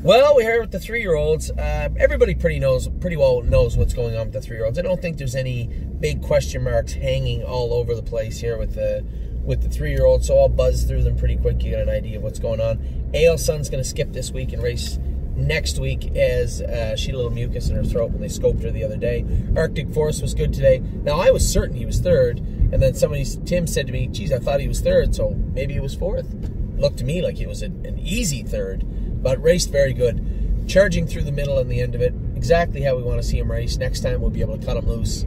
Well, we're here with the 3-year-olds. Everybody pretty well knows what's going on with the 3-year-olds. I don't think there's any big question marks hanging all over the place here with the 3-year-olds. So I'll buzz through them pretty quick. You get an idea of what's going on. AL Sun's going to skip this week and race next week as she had a little mucus in her throat when they scoped her the other day. Arctic Force was good today. Now I was certain he was third, and then Tim said to me, "Geez, I thought he was third, so maybe he was fourth." Looked to me like it was an easy third. But raced very good. Charging through the middle and the end of it. Exactly how we want to see him race. Next time we'll be able to cut him loose.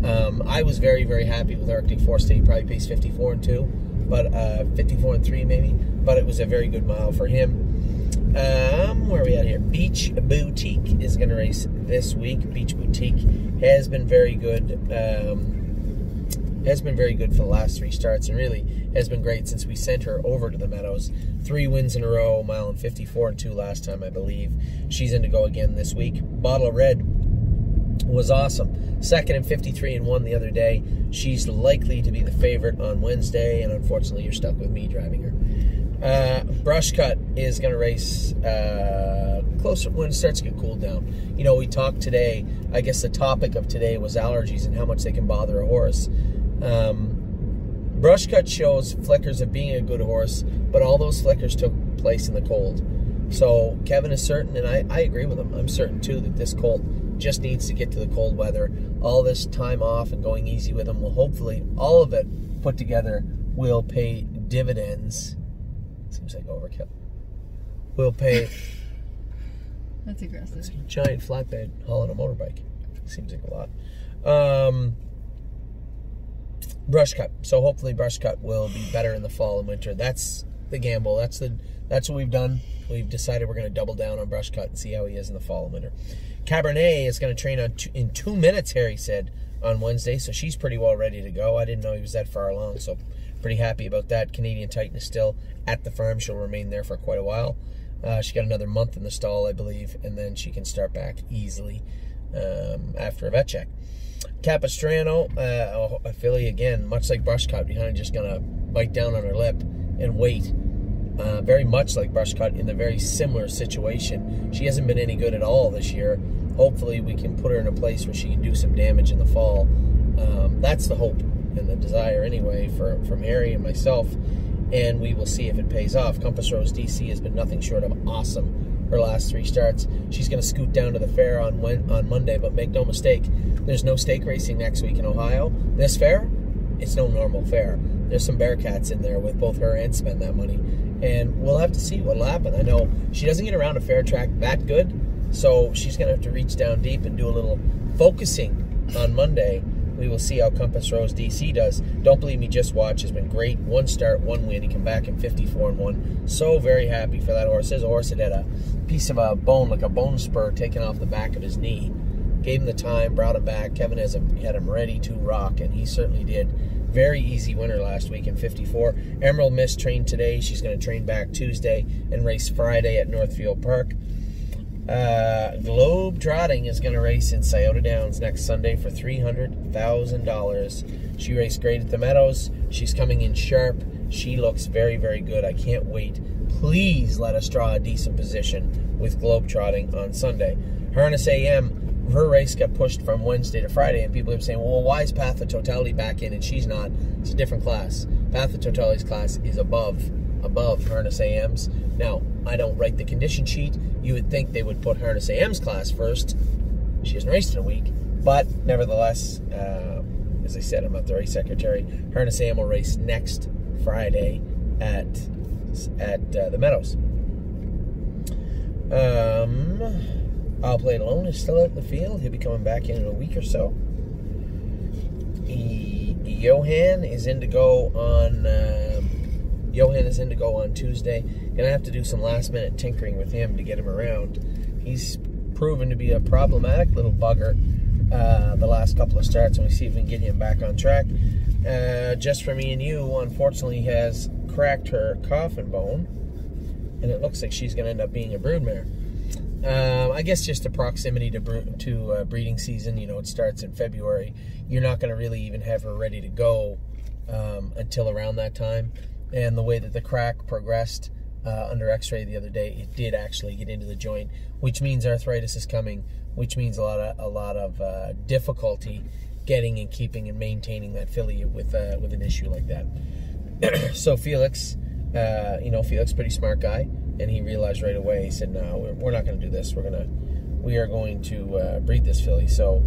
I was very, very happy with Arctic Force today. He probably paced 54 and 2. But 54 and 3 maybe. But it was a very good mile for him. Where are we at here? Beach Boutique is going to race this week. Beach Boutique has been very good. Has been very good for the last 3 starts, and really has been great since we sent her over to the Meadows. 3 wins in a row, mile and 54 and 2 last time, I believe. She's in to go again this week. Bottle of Red was awesome. Second in 53 and 1 the other day. She's likely to be the favorite on Wednesday, and unfortunately you're stuck with me driving her. Brush Cut is going to race closer when it starts to get cooled down. You know, we talked today, I guess the topic of today was allergies and how much they can bother a horse. Brush Cut shows flickers of being a good horse, but all those flickers took place in the cold. So Kevin is certain, and I agree with him. I'm certain too that this colt just needs to get to the cold weather. All this time off and going easy with him will hopefully, all of it put together, will pay dividends. Seems like overkill. Will pay. That's aggressive. It's a giant flatbed hauling a motorbike. Seems like a lot. Brush Cut. So hopefully Brush Cut will be better in the fall and winter. That's the gamble. That's what we've done. We've decided we're going to double down on Brush Cut and see how he is in the fall and winter. Cabernet is going to train in 2 minutes, Harry said, on Wednesday. So she's pretty well ready to go. I didn't know he was that far along, so pretty happy about that. Canadian Titan is still at the farm. She'll remain there for quite a while. She got another month in the stall, I believe, and then she can start back easily after a vet check. Capistrano, a filly, again, much like Brush Cut, behind, just going to bite down on her lip and wait. Very much like Brush Cut in a very similar situation. She hasn't been any good at all this year. Hopefully we can put her in a place where she can do some damage in the fall. That's the hope and the desire anyway from Harry and myself, and we will see if it pays off. Compass Rose DC has been nothing short of awesome her last 3 starts. She's going to scoot down to the fair on Monday, but make no mistake, there's no stake racing next week in Ohio. This fair, it's no normal fair. There's some Bearcats in there with both her and Spend That Money, and we'll have to see what'll happen. I know she doesn't get around a fair track that good, so she's going to have to reach down deep and do a little focusing on Monday. We will see how Compass Rose DC does. Don't believe me, just watch. Has been great. 1 start, 1 win. He came back in 54 and 1. So very happy for that horse. There's a horse that had a piece of a bone, like a bone spur, taken off the back of his knee. Gave him the time, brought him back. Kevin had him ready to rock, and he certainly did. Very easy winner last week in 54. Emerald Mist trained today. She's going to train back Tuesday and race Friday at Northfield Park. Globe Trotting is going to race in Scioto Downs next Sunday for $300,000. She raced great at the Meadows. She's coming in sharp. She looks very, very good. I can't wait. Please let us draw a decent position with Globe Trotting on Sunday. Harness AM, her race got pushed from Wednesday to Friday, and people are saying, well, why is Path of Totality back in and she's not? It's a different class. Path of Totality's class is above Harness AM's. Now, I don't write the condition sheet. You would think they would put Harness AM's class first. She hasn't raced in a week. But, nevertheless, as I said, I'm not the race secretary. Harness AM will race next Friday at the Meadows. I'll Play It Alone is still out in the field. He'll be coming back in a week or so. Johan is in to go on Tuesday. Gonna have to do some last minute tinkering with him to get him around. He's proven to be a problematic little bugger the last couple of starts, and we see if we can get him back on track. Just for Me and You, unfortunately, has cracked her coffin bone, and it looks like she's gonna end up being a broodmare. I guess just the proximity to breeding season. You know, it starts in February. You're not going to really even have her ready to go until around that time. And the way that the crack progressed, under x-ray the other day, it did actually get into the joint, which means arthritis is coming, which means a lot of difficulty getting and keeping and maintaining that filly with an issue like that. So Felix, Felix, pretty smart guy, and he realized right away. He said, "No, we're not going to do this. We are going to breed this filly." So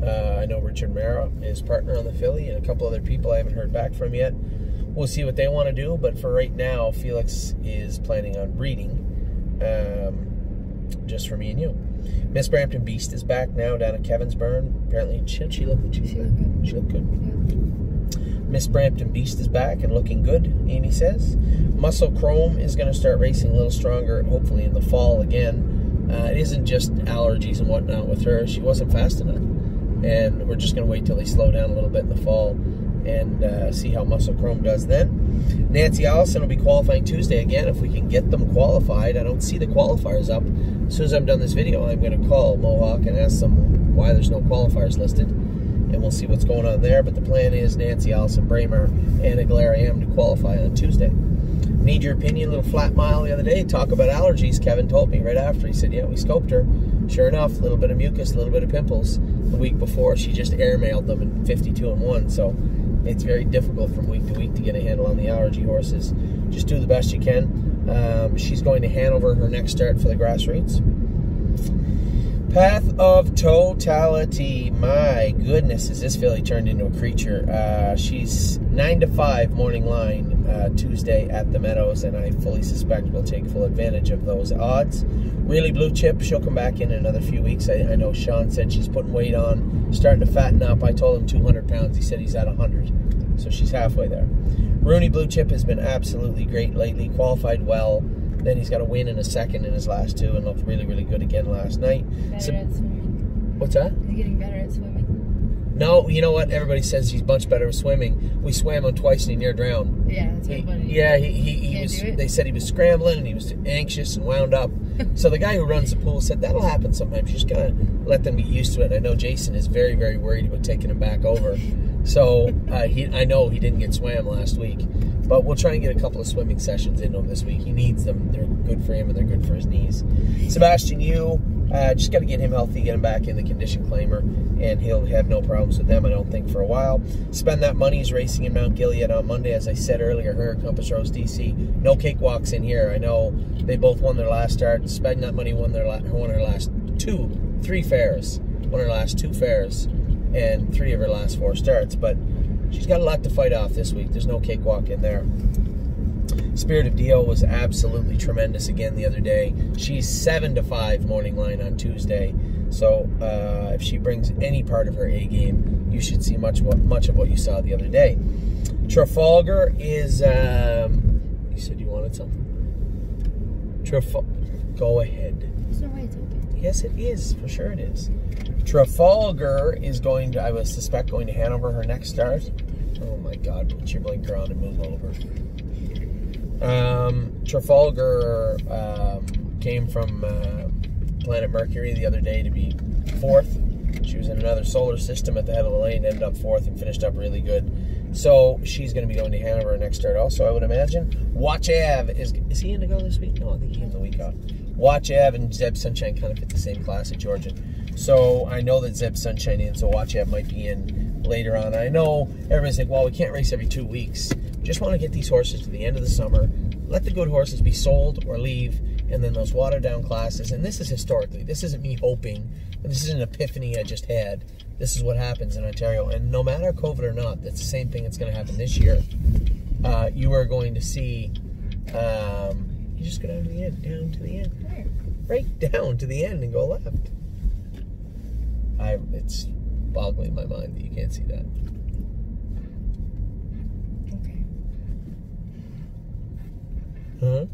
I know Richard Mara is partner on the filly, and a couple other people I haven't heard back from yet. We'll see what they want to do, but for right now, Felix is planning on breeding, just for me and you. Miss Brampton Beast is back now down at Kevin's Burn. Apparently, she looked good. She looked good. Yeah. Miss Brampton Beast is back and looking good, Amy says. Muscle Chrome is going to start racing a little stronger, hopefully in the fall again. It isn't just allergies and whatnot with her. She wasn't fast enough. And we're just going to wait till they slow down a little bit in the fall and see how Muscle Chrome does then. Nancy Allison will be qualifying Tuesday again if we can get them qualified. I don't see the qualifiers up. As soon as I'm done this video, I'm going to call Mohawk and ask them why there's no qualifiers listed. And we'll see what's going on there. But the plan is Nancy Allison, Bramer, and Aguilera Am to qualify on Tuesday. Need your opinion, a little flat mile the other day. Talk about allergies, Kevin told me right after. He said, yeah, we scoped her. Sure enough, a little bit of mucus, a little bit of pimples. The week before, she just airmailed them in 52-1. So it's very difficult from week to week to get a handle on the allergy horses. Just do the best you can. She's going to Hanover her next start for the grassroots. Path of Totality. My goodness, is this filly turned into a creature. She's 9-5 morning line Tuesday at the Meadows, and I fully suspect we'll take full advantage of those odds. Really Blue Chip, she'll come back in another few weeks. I know Sean said she's putting weight on, starting to fatten up. I told him 200 pounds. He said he's at 100, so she's halfway there. Rooney Blue Chip has been absolutely great lately, qualified well. Then he's got a win in a second in his last two and looked really, really good again last night. Better at swimming. What's that? He's getting better at swimming. No, you know what? Everybody says he's much better at swimming. We swam him twice and he near drowned. Yeah, that's what funny. Yeah, he was. They said he was scrambling and he was anxious and wound up. So the guy who runs the pool said that'll happen sometimes. You just gotta let them get used to it. And I know Jason is very, very worried about taking him back over. So I know he didn't get swam last week. But we'll try and get a couple of swimming sessions into him this week. He needs them. They're good for him and they're good for his knees. Sebastian Yu, just got to get him healthy, get him back in the condition claimer, and he'll have no problems with them, I don't think, for a while. Spend That Money is racing in Mount Gilead on Monday, as I said earlier, her Compass Rose DC. No cakewalks in here. I know they both won their last start. Spend That Money won her last three fairs. Won her last two fairs and 3 of her last 4 starts. But she's got a lot to fight off this week. There's no cakewalk in there. Spirit of Dio was absolutely tremendous again the other day. She's 7-5 morning line on Tuesday. So if she brings any part of her A game, you should see much of what you saw the other day. Trafalgar is. You said you wanted something. Go ahead. There's no way it's open. Yes, it is. For sure, it is. Trafalgar is going to, I would suspect, going to Hanover her next start. Oh my God, put your blinker on and move over. Trafalgar came from Planet Mercury the other day to be 4th. She was in another solar system at the head of the lane, ended up 4th and finished up really good. So she's going to be going to Hanover her next start also, I would imagine. Watch Av is he in to go this week? No, I think he's in the week off. Watch Av and Zeb Sunshine kind of fit the same class at Georgian. So I know that Zeb Sunshine in, so Watch Av might be in later on. I know everybody's like, well, we can't race every 2 weeks. Just want to get these horses to the end of the summer, let the good horses be sold or leave, and then those watered down classes. And this is historically, this isn't me hoping, and this isn't an epiphany I just had. This is what happens in Ontario. And no matter COVID or not, that's the same thing that's going to happen this year. You are going to see, you just go down to the end, right down to the end and go left. It's boggling my mind that you can't see that. Okay. Huh?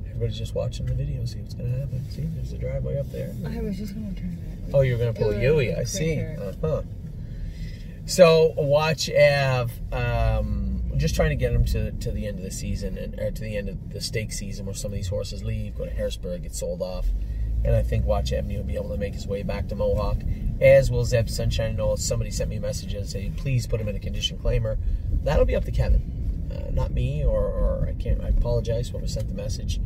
Everybody's just watching the video, see what's going to happen. See, there's a driveway up there. I was just going to turn that. Oh, you're going to pull a Yui, I see. Uh-huh. So, Watch Av, just trying to get them to the end of the season, or to the end of the stake season where some of these horses leave, go to Harrisburg, get sold off. And I think Watch Avenue will be able to make his way back to Mohawk, as will Zeb Sunshine. I know somebody sent me a message and said, please put him in a condition claimer. That'll be up to Kevin. not me, or I apologize whoever sent the message.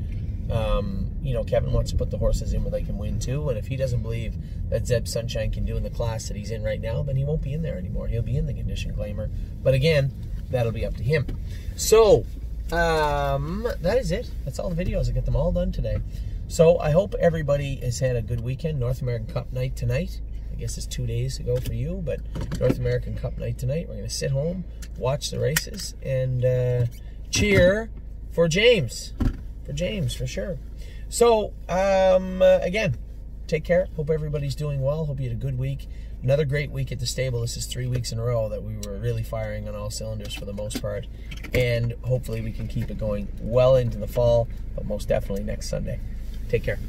You know, Kevin wants to put the horses in where they can win too, and if he doesn't believe that Zeb Sunshine can do in the class that he's in right now, then he won't be in there anymore. He'll be in the condition claimer, but again, that'll be up to him. So that is it. That's all the videos. I got them all done today. So I hope everybody has had a good weekend. North American Cup night tonight. I guess it's 2 days ago for you, but North American Cup night tonight. We're going to sit home, watch the races, and cheer for James. For James, for sure. So, again, take care. Hope everybody's doing well. Hope you had a good week. Another great week at the stable. This is 3 weeks in a row that we were really firing on all cylinders for the most part. And hopefully we can keep it going well into the fall, but most definitely next Sunday. Take care.